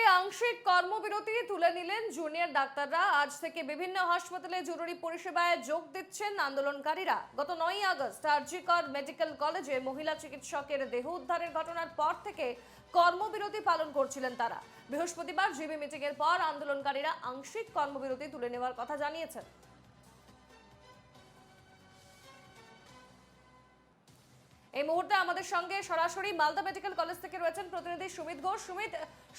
আংশিক কর্মবিরতি তুলে নিলেন জুনিয়র ডাক্তাররা। আজ থেকে বিভিন্ন হাসপাতালে জরুরি পরিষেবায় যোগ দিচ্ছেন আন্দোলনকারীরা। গত 9 আগস্ট জি কর মেডিকেল কলেজে মহিলা চিকিৎসকের দেহ উদ্ধারের ঘটনার পর থেকে কর্মবিরতি পালন করছিলেন তারা। বৃহস্পতিবার জিবি মিটিং এর পর আন্দোলনকারীরা আংশিক কর্মবিরতি তুলে নেওয়ার কথা জানিয়েছেন। এই মুহূর্তে আমাদের সঙ্গে সরাসরি মালদা মেডিকেল কলেজ থেকে রয়েছেন প্রতিনিধি সুমিত ঘোষ। সুমিত,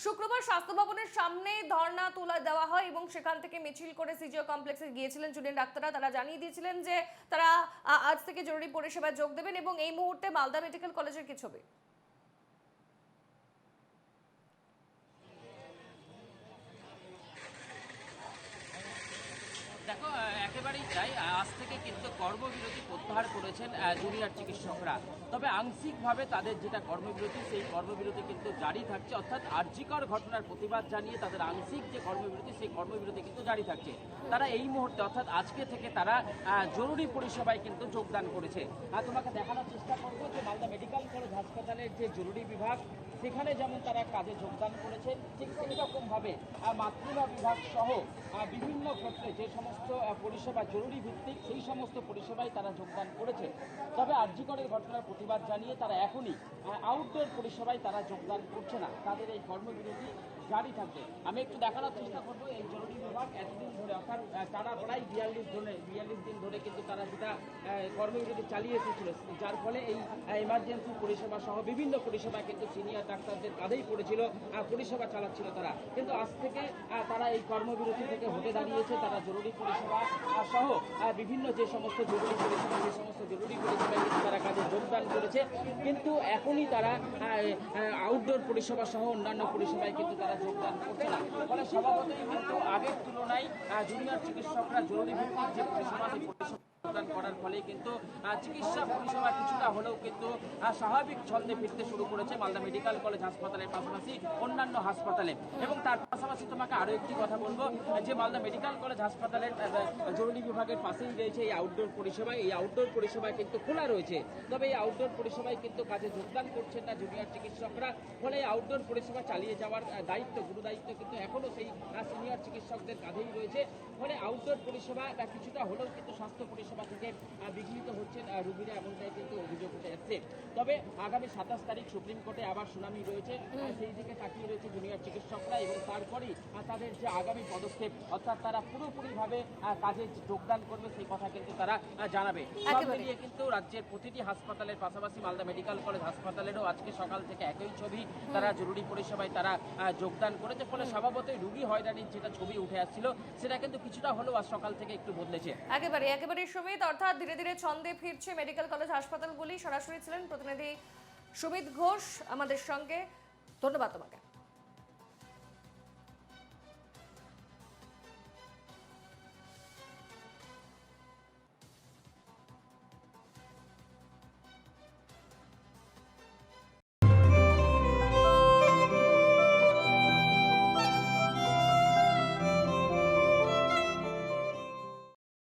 শুক্রবার স্বাস্থ্য ভবনের সামনে ধর্ণা তুলে দেওয়া হয় এবং সেখান থেকে মিছিল করে সিজিও কমপ্লেক্সে গিয়েছিলেন জুনিয়র ডাক্তাররা। তারা জানিয়ে দিয়েছিলেন যে তারা আজ থেকে জরুরি পরিষেবায় যোগ দেবেন এবং এই মুহূর্তে মালদা মেডিকেল কলেজের কি ছবি? দেখো, একেবারেই তাই। আজ থেকে কিন্তু কর্মবিরতি প্রত্যাহার করেছেন জুনিয়র চিকিৎসকরা। তবে আংশিকভাবে তাদের যেটা কর্মবিরতি, সেই কর্মবিরতি কিন্তু জারি থাকছে। অর্থাৎ আরজি কর ঘটনার প্রতিবাদ জানিয়ে তাদের আংশিক যে কর্মবিরতি, সেই কর্মবিরতি কিন্তু জারি থাকছে। তারা এই মুহূর্তে অর্থাৎ আজকে থেকে তারা জরুরি পরিষেবায় কিন্তু যোগদান করেছে। তোমাকে দেখানোর চেষ্টা করবো যে মালদা মেডিকেল কলেজ হাসপাতালের যে জরুরি বিভাগ, সেখানে যেমন তারা কাজে যোগদান করেছেন, ঠিক সেই রকমভাবে মাতৃভা বিভাগ সহ বিভিন্ন ক্ষেত্রে যে সমস্ত পরিষেবা জরুরি ভিত্তিক, সেই সমস্ত পরিষেবায় তারা যোগদান করেছে। তবে আরজি করের ঘটনার প্রতিবাদ জানিয়ে তারা এখনই আউটডোর পরিষেবায় তারা যোগদান করছে না। তাদের এই কর্মবিরতি জারি থাকবে। আমি একটু দেখানোর চেষ্টা করবো এই জরুরি বিভাগ এতদিন ধরে, অর্থাৎ তারা প্রায় 42 দিন ধরে কিন্তু তারা যেটা কর্মবিরতি চালিয়ে এসেছিল, যার ফলে এই এমার্জেন্সি পরিষেবা সহ বিভিন্ন পরিষেবা কিন্তু সিনিয়র ডাক্তারদের কাঁধেই পড়েছিল, পরিষেবা চালাচ্ছিল তারা। কিন্তু আজ থেকে তারা এই কর্মবিরতি থেকে হতে দাঁড়িয়েছে। তারা জরুরি পরিষেবা সহ বিভিন্ন যে সমস্ত জরুরি পরিষেবা, সেই সমস্ত জরুরি পরিষেবায় কিন্তু তারা কাজে যোগদান করেছে। কিন্তু এখনই তারা আউটডোর পরিষেবা সহ অন্যান্য পরিষেবায় কিন্তু তারা যোগদান করছে না। ফলে স্বভাবতই কিন্তু আগের তুলনায় জুনিয়র চিকিৎসকরা জরুরি ভিত্তিক যে পরিষেবা, সেই পরিষেবা যোগদান করার ফলে কিন্তু চিকিৎসা পরিষেবা কিছুটা হলেও কিন্তু স্বাভাবিক ছন্দে ফিরতে শুরু করেছে মালদা মেডিকেল কলেজ হাসপাতালের পাশাপাশি অন্যান্য হাসপাতালে। এবং তার পাশাপাশি তোমাকে আরও একটি কথা বলবো যে মালদা মেডিকেল কলেজ হাসপাতালের জরুরি বিভাগের পাশেই রয়েছে এই আউটডোর পরিষেবা। এই আউটডোর পরিষেবা কিন্তু খোলা রয়েছে, তবে এই আউটডোর পরিষেবায় কিন্তু কাজে যোগদান করছেন না জুনিয়র চিকিৎসকরা। ফলে এই আউটডোর পরিষেবা চালিয়ে যাওয়ার দায়িত্ব, গুরু দায়িত্ব কিন্তু এখনও সেই সিনিয়র চিকিৎসকদের কাঁধেই রয়েছে। ফলে আউটডোর পরিষেবা কিছুটা হলেও কিন্তু স্বাস্থ্য পরিষেবা থেকে বিঘ্নিত হচ্ছেন রোগীরা, এমনটাই কিন্তু অভিযোগ উঠে এসছে। তবে আগামী 27 তারিখ সুপ্রিম কোর্টে আবার শুনানি রয়েছে, সেই দিকে তাকিয়ে রয়েছে জুনিয়র চিকিৎসকরা। এবং তারপরেই তাদের যে আগামী পদক্ষেপ, অর্থাৎ তারা পুরোপুরিভাবে কাজে যোগদান করবে, সেই কথা কিন্তু তারা জানাবে। সব মিলিয়ে কিন্তু রাজ্যের প্রতিটি হাসপাতালের পাশাপাশি মালদা মেডিকেল কলেজ হাসপাতালেরও আজকে সকাল থেকে একই ছবি। তারা জরুরি পরিষেবায় তারা যোগদান করেছে। ফলে স্বভাবতই রোগী হয়রানির যেটা ছবি উঠে আসছিল, সেটা কিন্তু কিছুটা হলেও আজ সকাল থেকে একটু বদলেছে। একেবারে সুমিত, অর্থাৎ ধীরে ধীরে ছন্দে ফিরছে মেডিকেল কলেজ হাসপাতালগুলি। সরাসরি ছিলেন প্রতিনিধি সুমিত ঘোষ আমাদের সঙ্গে। ধন্যবাদ তোমাকে।